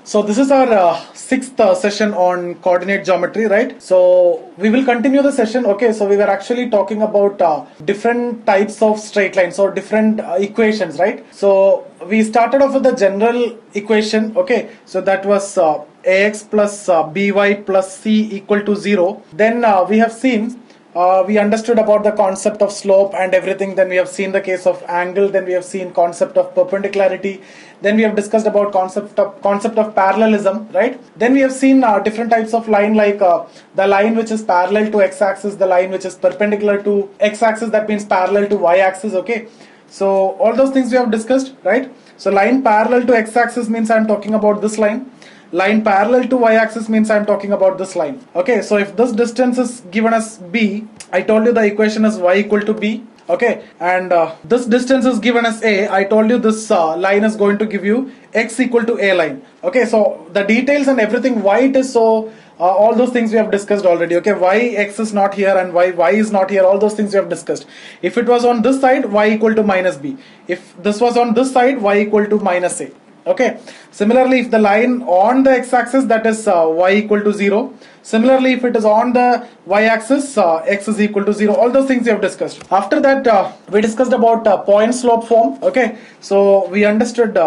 So this is our sixth session on coordinate geometry, right? So we will continue the session. Okay, so we were actually talking about different types of straight lines or different equations, right? So we started off with the general equation. Okay, so that was ax plus by plus c equal to 0. Then we have seen we understood about the concept of slope and everything. Then we have seen the case of angle. Then we have seen concept of perpendicularity. Then we have discussed about concept of parallelism, right? Then we have seen different types of line, like the line which is parallel to x-axis, the line which is perpendicular to x-axis, that means parallel to y-axis. Okay, so all those things we have discussed, right? So line parallel to x-axis means I am talking about this line. Line parallel to y-axis means I am talking about this line. Okay, so if this distance is given as b, I told you the equation is y equal to b. Okay, and this distance is given as a, I told you this line is going to give you x equal to a line. Okay, so the details and everything, why it is so, all those things we have discussed already. Okay, why x is not here and why y is not here, all those things we have discussed. If it was on this side, y equal to minus b. If this was on this side, y equal to minus a. Okay, similarly if the line on the x-axis, that is y equal to 0. Similarly if it is on the y-axis, x is equal to 0. All those things we have discussed. After that we discussed about point slope form. Okay, so we understood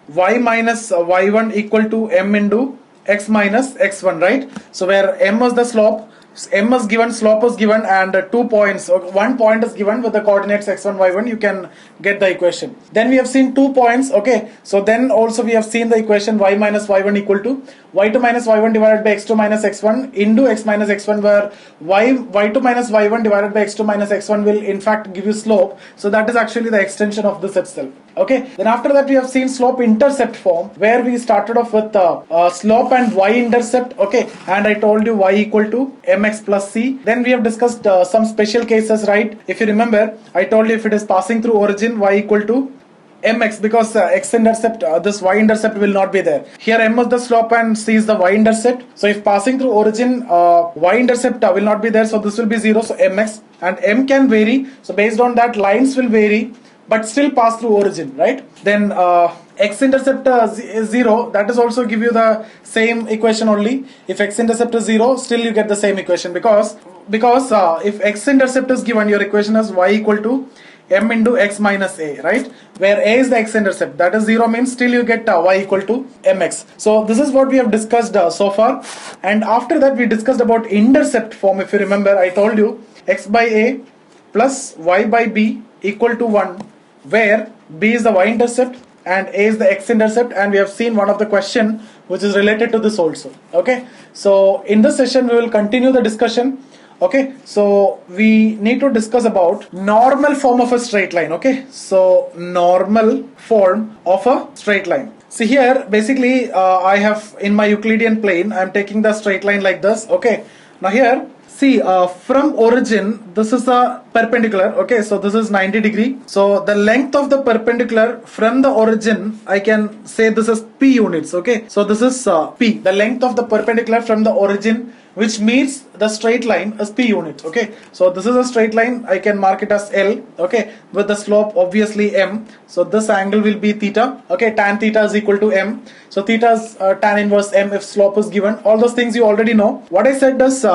y minus y1 equal to m into x minus x1, right? So where m was the slope, m is given, slope is given, and 2 points, 1 point is given with the coordinates x1, y1, you can get the equation. Then we have seen 2 points. Okay, so then also we have seen the equation y minus y1 equal to y2 minus y1 divided by x2 minus x1 into x minus x1, where y2 minus y1 divided by x2 minus x1 will in fact give you slope. So that is actually the extension of this itself. Okay, then after that we have seen slope intercept form, where we started off with slope and y-intercept. Okay, and I told you y equal to mx plus c. Then we have discussed some special cases, right? If you remember, I told you if it is passing through origin, y equal to mx, because x-intercept, this y-intercept will not be there. Here m is the slope and c is the y-intercept. So if passing through origin, y-intercept will not be there, so this will be 0, so mx, and m can vary. So based on that, lines will vary but still pass through origin, right? Then x-intercept is 0, that is also give you the same equation only. If x-intercept is 0, still you get the same equation, because if x-intercept is given, your equation is y equal to m into x minus a, right? Where a is the x-intercept, that is 0, means still you get y equal to mx. So this is what we have discussed so far. And after that we discussed about intercept form. If you remember, I told you x by a plus y by b equal to 1, where b is the y-intercept and a is the x-intercept, and we have seen one of the question which is related to this also. Okay, so in this session we will continue the discussion. Okay, so we need to discuss about normal form of a straight line. Okay, so normal form of a straight line. See here, basically I have in my Euclidean plane, I am taking the straight line like this. Okay, now here see, from origin, this is a perpendicular. Okay, so this is 90 degree. So the length of the perpendicular from the origin, I can say this is p units. Okay, so this is p, the length of the perpendicular from the origin which meets the straight line is p units. Okay, so this is a straight line, I can mark it as L. Okay, with the slope obviously m. So this angle will be theta. Okay, tan theta is equal to m. So theta is tan inverse m if slope is given. All those things you already know. What I said is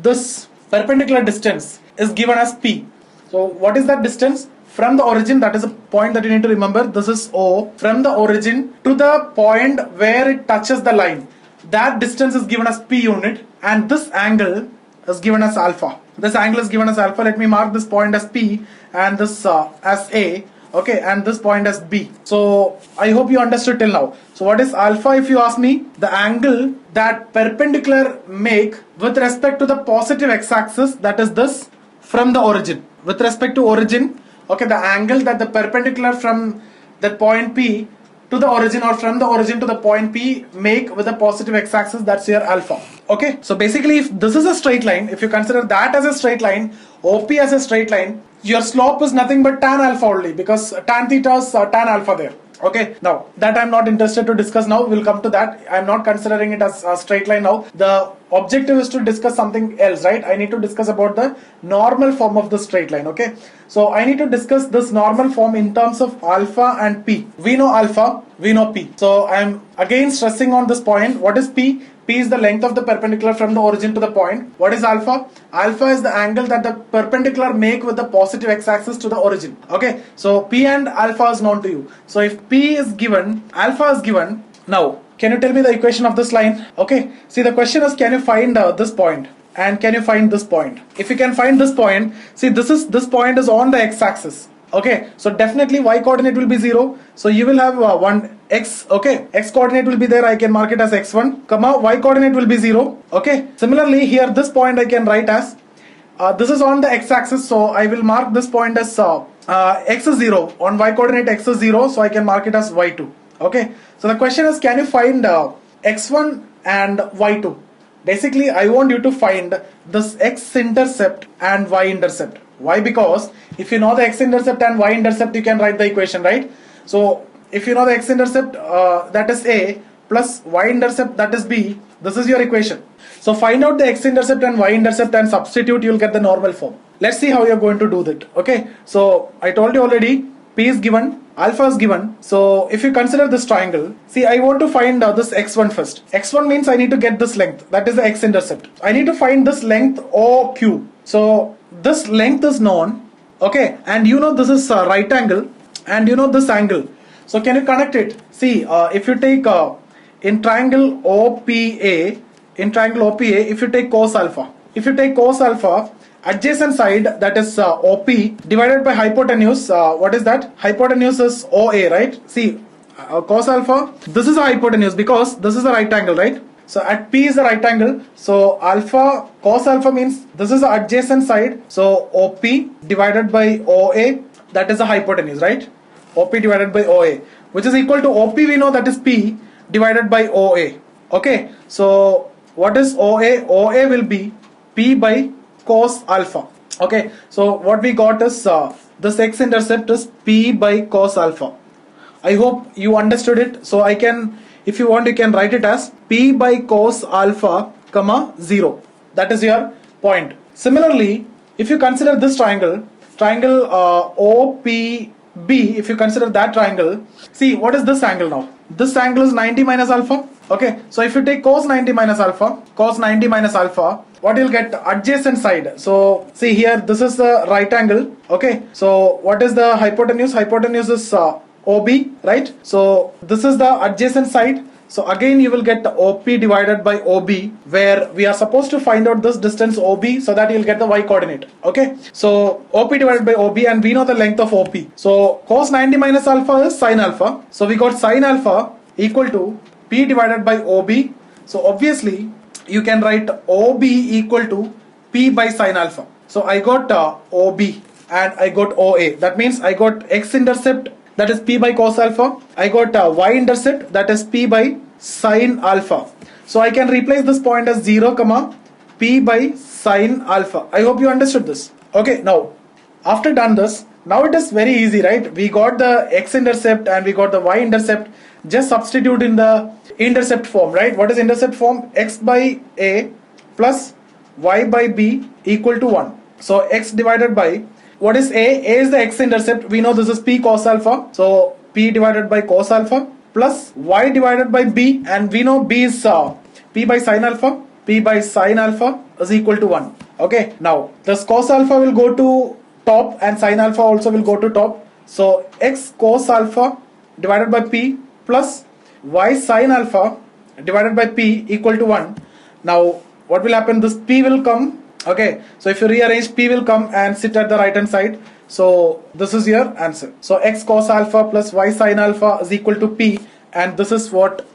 this perpendicular distance is given as p. So what is that distance? From the origin, that is a point that you need to remember. This is O. From the origin to the point where it touches the line, that distance is given as p unit, and this angle is given as alpha. This angle is given as alpha. Let me mark this point as p and this as a. Okay, and this point as b. So I hope you understood till now. So what is alpha, if you ask me? The angle that perpendicular make with respect to the positive x-axis, that is this, from the origin. With respect to origin, okay, the angle that the perpendicular from that point p to the origin, or from the origin to the point p, make with the positive x-axis, that's your alpha. Okay, so basically if this is a straight line, if you consider that as a straight line, OP as a straight line, your slope is nothing but tan alpha only, because tan theta is tan alpha there. Okay, now that I'm not interested to discuss now. We'll come to that. I'm not considering it as a straight line now. The objective is to discuss something else, right? I need to discuss about the normal form of the straight line. Okay, so I need to discuss this normal form in terms of alpha and p. We know alpha, we know p. So I'm again stressing on this point. What is p? P is the length of the perpendicular from the origin to the point. What is alpha? Alpha is the angle that the perpendicular make with the positive x-axis to the origin. Okay, so P and alpha is known to you. So if P is given, alpha is given. Now, can you tell me the equation of this line? Okay, see, the question is, can you find this point? And can you find this point? If you can find this point, see, this point is on the x-axis. Okay, so definitely y coordinate will be 0. So you will have one x. Okay, x coordinate will be there. I can mark it as x1, comma y coordinate will be 0. Okay, similarly here this point I can write as this is on the x-axis, so I will mark this point as x is 0. On y coordinate x is 0, so I can mark it as y2. Okay, so the question is, can you find x1 and y2? Basically, I want you to find this x-intercept and y-intercept. Why? Because if you know the x-intercept and y-intercept, you can write the equation, right? So if you know the x-intercept, that is A, plus y-intercept, that is B, this is your equation. So find out the x-intercept and y-intercept and substitute, you'll get the normal form. Let's see how you're going to do that. Okay, so I told you already, P is given, alpha is given. So if you consider this triangle, see, I want to find this x1 first. x1 means I need to get this length, that is the x-intercept. I need to find this length OQ. So this length is known, okay, and you know this is right angle, and you know this angle. So can you connect it? See, if you take in triangle OPA, if you take cos alpha, adjacent side, that is OP, divided by hypotenuse, what is that? Hypotenuse is OA, right? See, cos alpha, this is a hypotenuse because this is a right angle, right? So at P is a right angle, so alpha, cos alpha means this is the adjacent side, so OP divided by OA, that is a hypotenuse, right? OP divided by OA, which is equal to OP, we know that is P divided by OA. Okay, so what is OA? OA will be P by cos alpha. Okay, so what we got is this x-intercept is P by cos alpha. I hope you understood it. So I can, if you want, you can write it as P by cos alpha, comma 0. That is your point. Similarly, if you consider this triangle OPB, if you consider that triangle, see, what is this angle now? This angle is 90 minus alpha. Okay, so if you take cos 90 minus alpha, what you'll get? Adjacent side. So see here, this is the right angle. Okay, so what is the hypotenuse? Hypotenuse is OB, right? So this is the adjacent side. So again you will get OP divided by OB, where we are supposed to find out this distance OB, so that you'll get the y coordinate. Okay, so OP divided by OB, and we know the length of OP. So cos 90 minus alpha is sin alpha. So we got sin alpha equal to P divided by OB. So obviously you can write OB equal to P by sin alpha. So I got OB and I got OA. That means I got x-intercept, that is P by cos alpha. I got y-intercept, that is P by sin alpha. So I can replace this point as 0, P by sin alpha. I hope you understood this. Okay, now after done this, now it is very easy, right? We got the x-intercept and we got the y-intercept. Just substitute in the intercept form, right? What is intercept form? X by A plus y by B equal to 1. So x divided by, what is A? A is the x-intercept. We know this is P cos alpha. So P divided by cos alpha plus y divided by B, and we know B is P by sin alpha. P by sin alpha is equal to 1. Okay, now this cos alpha will go to top and sin alpha also will go to top. So x cos alpha divided by P plus y sin alpha divided by P equal to 1. Now what will happen? This P will come. Okay, so if you rearrange, P will come and sit at the right hand side. So this is your answer. So x cos alpha plus y sin alpha is equal to P, and this is what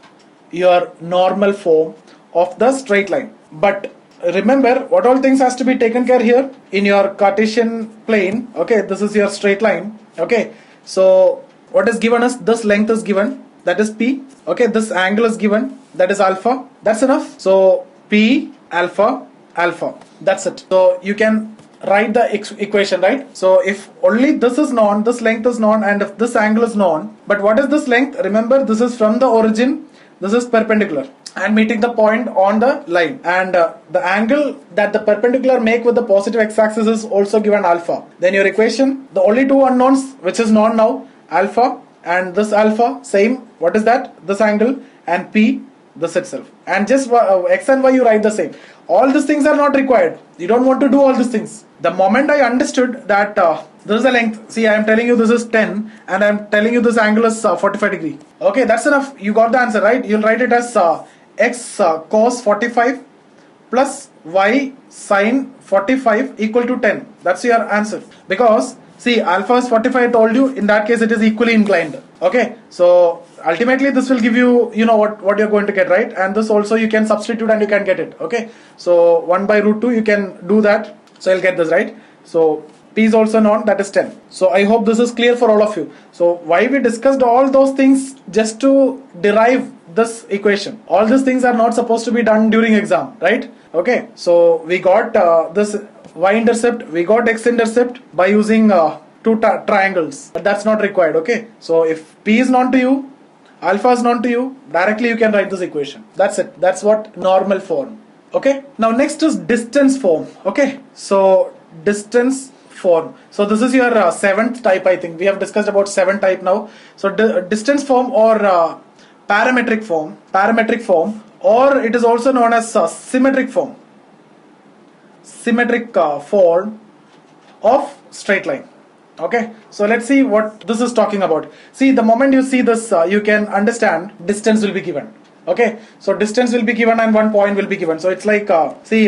your normal form of the straight line. But remember, what all things has to be taken care here in your Cartesian plane. Okay, this is your straight line. Okay, so what is given is this length is given, that is P. Okay, this angle is given, that is alpha. That's enough. So P alpha alpha, that's it. So you can write the equation, right? So if only this is known, this length is known, and if this angle is known, but what is this length? Remember, this is from the origin, this is perpendicular and meeting the point on the line, and the angle that the perpendicular make with the positive x-axis is also given alpha. Then your equation, the only two unknowns which is known now, alpha and this alpha, same, what is that? This angle, and p, this itself, and just x and y you write the same. All these things are not required. You don't want to do all these things. The moment I understood that this is the length, see, I am telling you this is 10 and I am telling you this angle is 45 degree. Okay, that's enough. You got the answer, right? You'll write it as x cos 45 plus y sin 45 equal to 10. That's your answer. Because see, alpha is 45, I told you, in that case it is equally inclined. Okay, so ultimately this will give you, you know what you're going to get, right? And this also you can substitute and you can get it. Okay, so 1 by root 2 you can do that, so you'll get this, right? So p is also known, that is 10. So I hope this is clear for all of you. So why we discussed all those things just to derive this equation. All these things are not supposed to be done during exam, right? Okay, so we got this y-intercept, we got x-intercept by using two triangles, but that's not required. Okay, so if p is known to you, alpha is known to you, directly you can write this equation. That's it. That's what normal form. Okay, now next is distance form. Okay, so distance form. So this is your seventh type, I think. We have discussed about 7 type now. So distance form or parametric form, or it is also known as symmetric form. Symmetric form of straight line. Okay, so let's see what this is talking about. See, the moment you see this, you can understand distance will be given. Okay, so distance will be given and one point will be given. So it's like, see,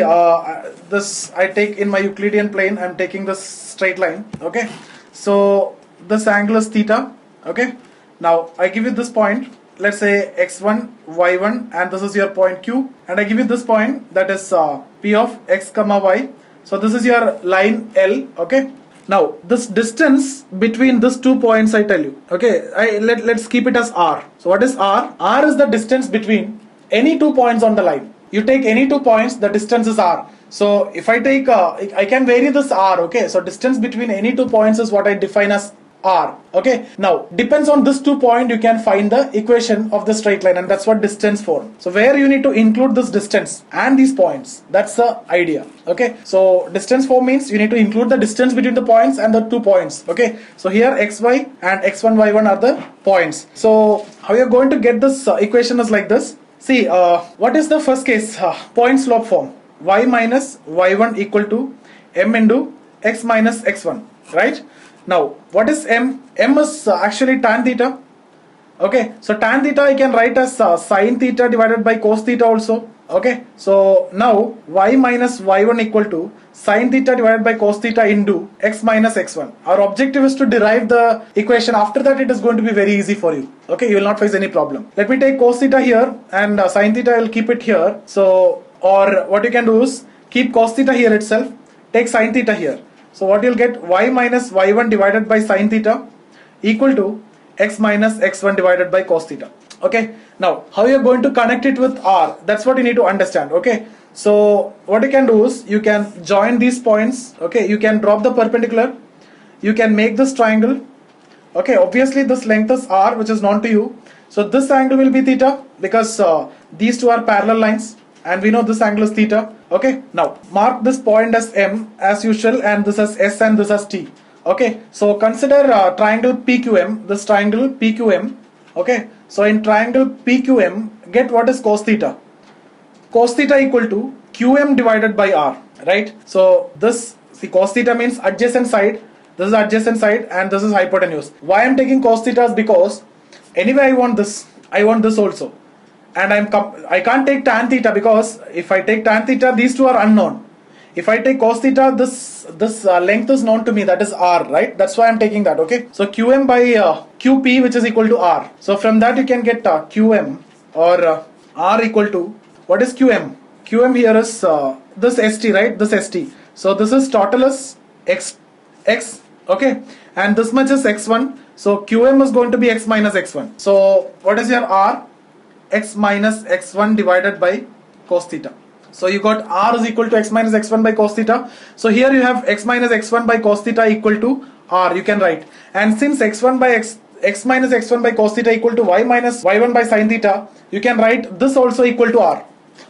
this I take in my Euclidean plane, I'm taking this straight line. Okay, so this angle is theta. Okay, now I give you this point, let's say x1, y1, and this is your point Q, and I give you this point, that is P of x comma y. So this is your line L. Okay, now this distance between these 2 points, I tell you. Okay, let's keep it as r. So what is r? R is the distance between any 2 points on the line. You take any 2 points, the distance is r. So if I take I can vary this r. Okay, so distance between any 2 points is what I define as r. Okay, now depends on this 2 point, you can find the equation of the straight line, and that's what distance form. So where you need to include this distance and these points, that's the idea. Okay, so distance form means you need to include the distance between the points and the 2 points. Okay, so here xy and x1 y1 are the points. So how you're going to get this equation is like this. See, what is the first case? Point slope form. Y minus y1 equal to m into x minus x1, right? Now, what is m? M is actually tan theta. Okay, so tan theta I can write as sin theta divided by cos theta also. Okay, so now y minus y1 equal to sin theta divided by cos theta into x minus x1. Our objective is to derive the equation. After that, it is going to be very easy for you. Okay, you will not face any problem. Let me take cos theta here, and sin theta I will keep it here. So, or what you can do is keep cos theta here itself, take sin theta here. So what you'll get, y minus y1 divided by sin theta equal to x minus x1 divided by cos theta. Okay, now how you're going to connect it with r, that's what you need to understand. Okay, so what you can do is you can join these points. Okay, you can drop the perpendicular, you can make this triangle. Okay, obviously this length is r, which is known to you. So this angle will be theta because these two are parallel lines, and we know this angle is theta. Okay, now mark this point as M as usual, and this as S and this as T. Okay, so consider triangle PQM, this triangle PQM. Okay, so in triangle PQM, get what is cos theta. Cos theta equal to QM divided by R, right? So this, see, cos theta means adjacent side, this is adjacent side, and this is hypotenuse. Why I'm taking cos theta is because anyway I want this also. And I can't take tan theta, because if I take tan theta, these two are unknown. If I take cos theta, this length is known to me, that is r, right? That's why I'm taking that. Okay, so qm by qp, which is equal to r. So from that you can get qm or r equal to, what is qm? Qm here is this st, right? This st. So this is total is x, okay, and this much is x1. So qm is going to be x minus x1. So what is your r? X minus x1 divided by cos theta. So you got r is equal to x minus x1 by cos theta. So here you have x minus x1 by cos theta equal to r, you can write. And since x1 by x minus x1 by cos theta equal to y minus y1 by sin theta, you can write this also equal to r.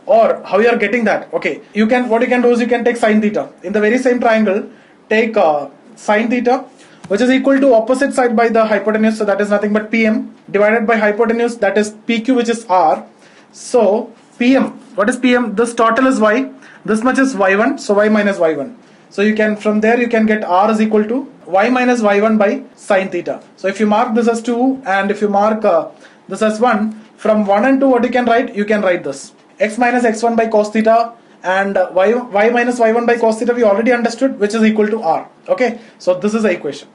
Or how you are getting that? Okay, what you can do is you can take sin theta. In the very same triangle, take sin theta, which is equal to opposite side by the hypotenuse, so that is nothing but pm, divided by hypotenuse, that is pq, which is r. So pm, what is pm? This total is y, this much is y1, so y minus y1. So you can, from there you can get r is equal to y minus y1 by sin theta. So if you mark this as 2 and if you mark this as 1, from 1 and 2 what you can write? You can write this x minus x1 by cos theta, and y minus y1 by cos theta we already understood, which is equal to r. Okay, so this is the equation.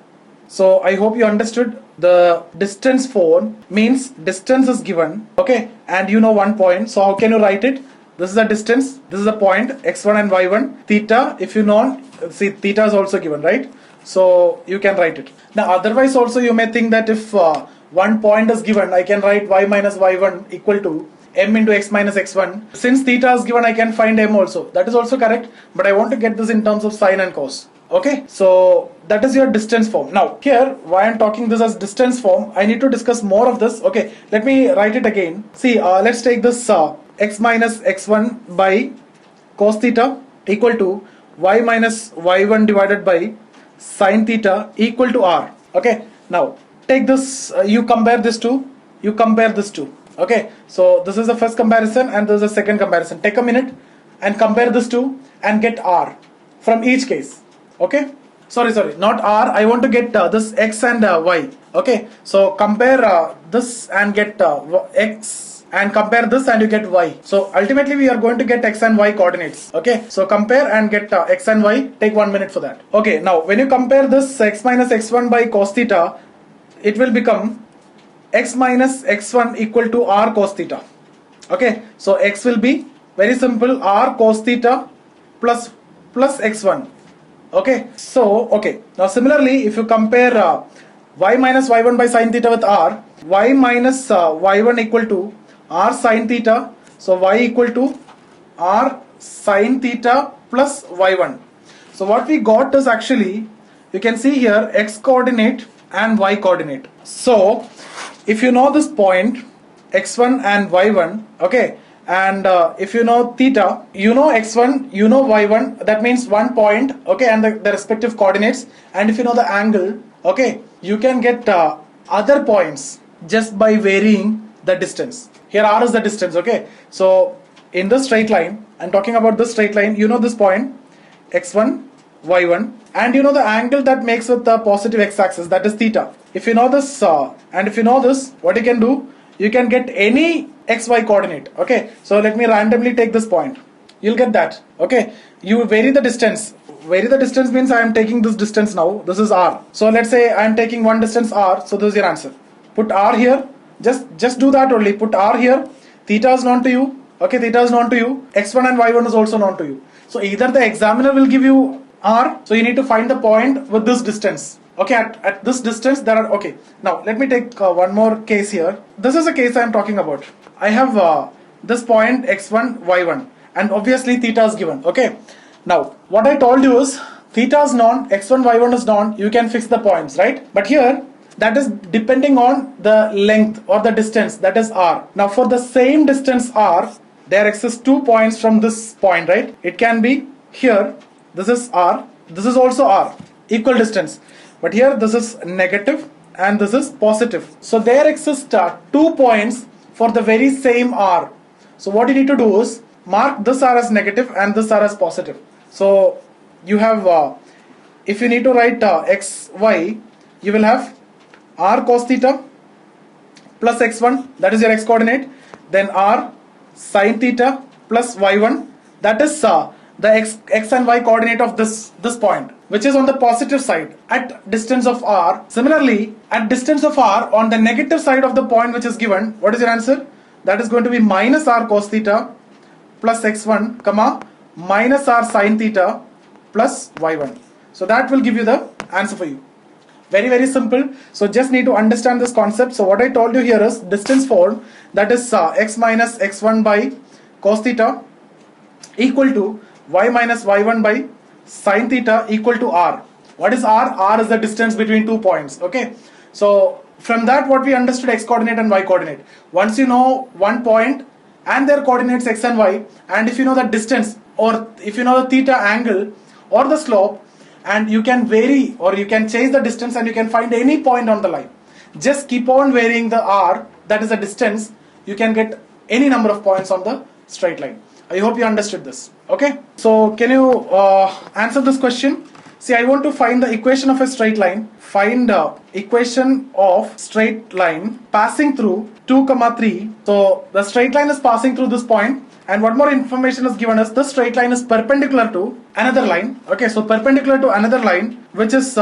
So I hope you understood. The distance form means distance is given, okay, and you know one point. So how can you write it? This is the distance, this is the point x1 and y1. Theta, if you know, see theta is also given, right? So you can write it. Now otherwise also you may think that if one point is given, I can write y minus y1 equal to m into x minus x1. Since theta is given, I can find m also. That is also correct, but I want to get this in terms of sine and cos. Okay, so that is your distance form. Now here, why I'm talking this as distance form, I need to discuss more of this. Okay, let me write it again. See, let's take this x minus x1 by cos theta equal to y minus y1 divided by sin theta equal to r. Okay, now take this, you compare this two, you compare this two. Okay, so this is the first comparison and this is the second comparison. Take a minute and compare this two and get r from each case. Okay, sorry, not r, I want to get this x and y. Okay, so compare this and get x, and compare this and you get y. So ultimately we are going to get x and y coordinates. Okay, so compare and get x and y. Take 1 minute for that. Okay, now when you compare this x minus x1 by cos theta, it will become x minus x1 equal to r cos theta. Okay, so x will be very simple, r cos theta plus x1. Okay, so okay, now similarly if you compare y minus y1 by sin theta with r, y minus y1 equal to r sin theta, so y equal to r sin theta plus y1. So what we got is actually, you can see here x coordinate and y coordinate. So if you know this point x1 and y1, okay, and if you know theta, you know x1, you know y1, that means one point, okay, and the respective coordinates. And if you know the angle, okay, you can get other points just by varying the distance. Here r is the distance, okay. So in the straight line, I'm talking about this straight line, you know this point x1, y1, and you know the angle that makes with the positive x-axis, that is theta. If you know this and if you know this, what you can do, you can get any xy coordinate. Okay, so let me randomly take this point, you'll get that. Okay, you vary the distance. Vary the distance means I am taking this distance now, this is r. So let's say I am taking one distance r, so this is your answer. Put r here, just do that only, put r here, theta is known to you, okay, theta is known to you, x1 and y1 is also known to you. So either the examiner will give you r, so you need to find the point with this distance. Okay, at this distance there are, okay, now let me take one more case here. This is a case I am talking about. I have this point x1, y1, and obviously theta is given. Okay, now what I told you is theta is known, x1, y1 is known, you can fix the points, right? But here that is depending on the length or the distance, that is r. Now for the same distance r, there exists 2 points from this point, right? It can be here, this is r, this is also r, equal distance. But here this is negative and this is positive. So there exist 2 points for the very same r. So what you need to do is mark this r as negative and this r as positive. So you have, if you need to write x, y, you will have r cos theta plus x1, that is your x coordinate, then r sin theta plus y1, that is the x and y coordinate of this point, which is on the positive side at distance of r. Similarly, at distance of r on the negative side of the point which is given, what is your answer? That is going to be minus r cos theta plus x1, comma, minus r sin theta plus y1. So that will give you the answer for you. Very, very simple. So just need to understand this concept. So what I told you here is distance form, that is x minus x1 by cos theta equal to y minus y1 by sine theta equal to r. What is r? R is the distance between 2 points. Okay, so from that what we understood x coordinate and y coordinate. Once you know one point and their coordinates x and y, and if you know the distance, or if you know the theta angle or the slope, and you can vary or you can change the distance and you can find any point on the line. Just keep on varying the r, that is the distance, you can get any number of points on the straight line. I hope you understood this. Okay, so can you answer this question? See, I want to find the equation of a straight line. Find the equation of straight line passing through 2, 3. So the straight line is passing through this point, and what more information is given us? The straight line is perpendicular to another line. Okay, so perpendicular to another line which is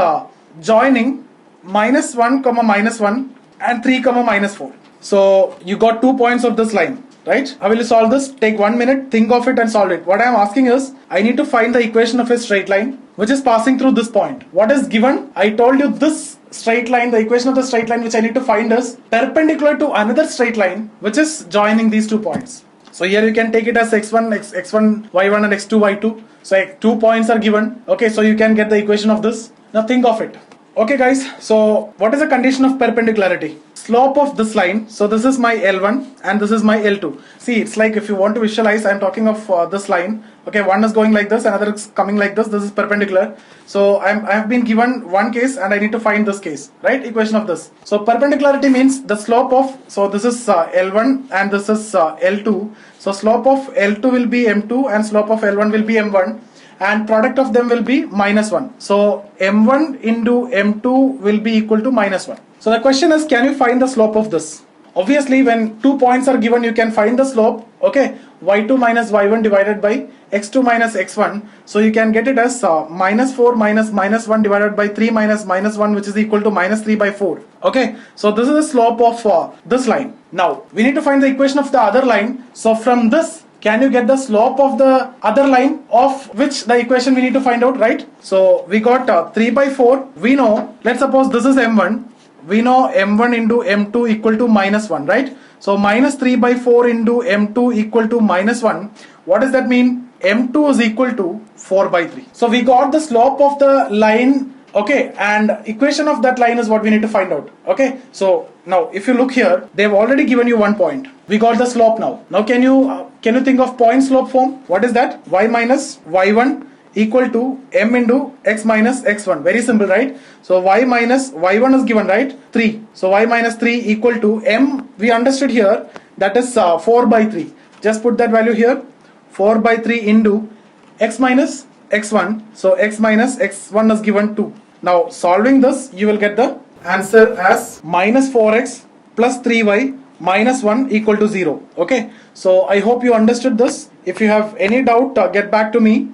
joining -1, -1 and 3, -4. So you got 2 points of this line. Right? How will you solve this? Take 1 minute, think of it and solve it. What I am asking is, I need to find the equation of a straight line which is passing through this point. What is given? I told you this straight line, the equation of the straight line which I need to find is perpendicular to another straight line which is joining these 2 points. So here you can take it as x1, x1, y1 and x2, y2. So 2 points are given. Okay, so you can get the equation of this. Now think of it. Okay guys, so what is the condition of perpendicularity? Slope of this line, so this is my L1 and this is my L2. See, it's like if you want to visualize, I am talking of this line. Okay, one is going like this, another is coming like this is perpendicular. So I have been given one case and I need to find this case, right? Equation of this. So perpendicularity means the slope of, so this is L1 and this is L2. So slope of L2 will be M2 and slope of L1 will be M1. And product of them will be -1. So M1 into M2 will be equal to -1. So the question is, can you find the slope of this? Obviously, when 2 points are given, you can find the slope. Okay, y2 minus y1 divided by x2 minus x1. So you can get it as -4 minus -1 divided by 3 minus -1, which is equal to -3 by 4. Okay, so this is the slope of this line. Now we need to find the equation of the other line. So from this, can you get the slope of the other line of which the equation we need to find out, right? So we got 3 by 4. We know, let's suppose this is M1. We know M1 into M2 equal to -1, right? So -3 by 4 into M2 equal to -1. What does that mean? M2 is equal to 4 by 3. So we got the slope of the line. Okay, and equation of that line is what we need to find out. Okay, so now if you look here, they've already given you 1 point. We got the slope now. Now can you think of point slope form? What is that? Y minus y1 equal to m into x minus x1. Very simple, right? So y minus y1 is given, right? 3. So y minus 3 equal to m, we understood here, that is 4 by 3. Just put that value here. 4 by 3 into x minus x1. So x minus x1 is given 2. Now solving this, you will get the answer as minus 4x plus 3y minus 1 equal to 0. Okay, so I hope you understood this. If you have any doubt, get back to me.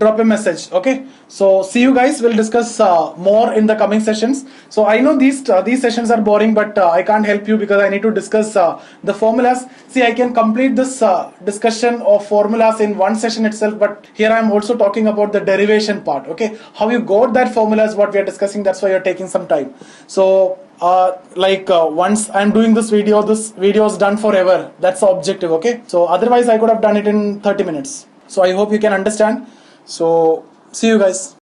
Drop a message. Okay, so see you guys. We'll discuss more in the coming sessions. So I know these sessions are boring, but I can't help you because I need to discuss the formulas. See, I can complete this discussion of formulas in one session itself, but here I'm also talking about the derivation part. Okay, how you got that formula is what we are discussing. That's why you're taking some time. So once I'm doing this video is done forever. That's the objective. Okay, so otherwise I could have done it in 30 minutes. So I hope you can understand. So see you guys.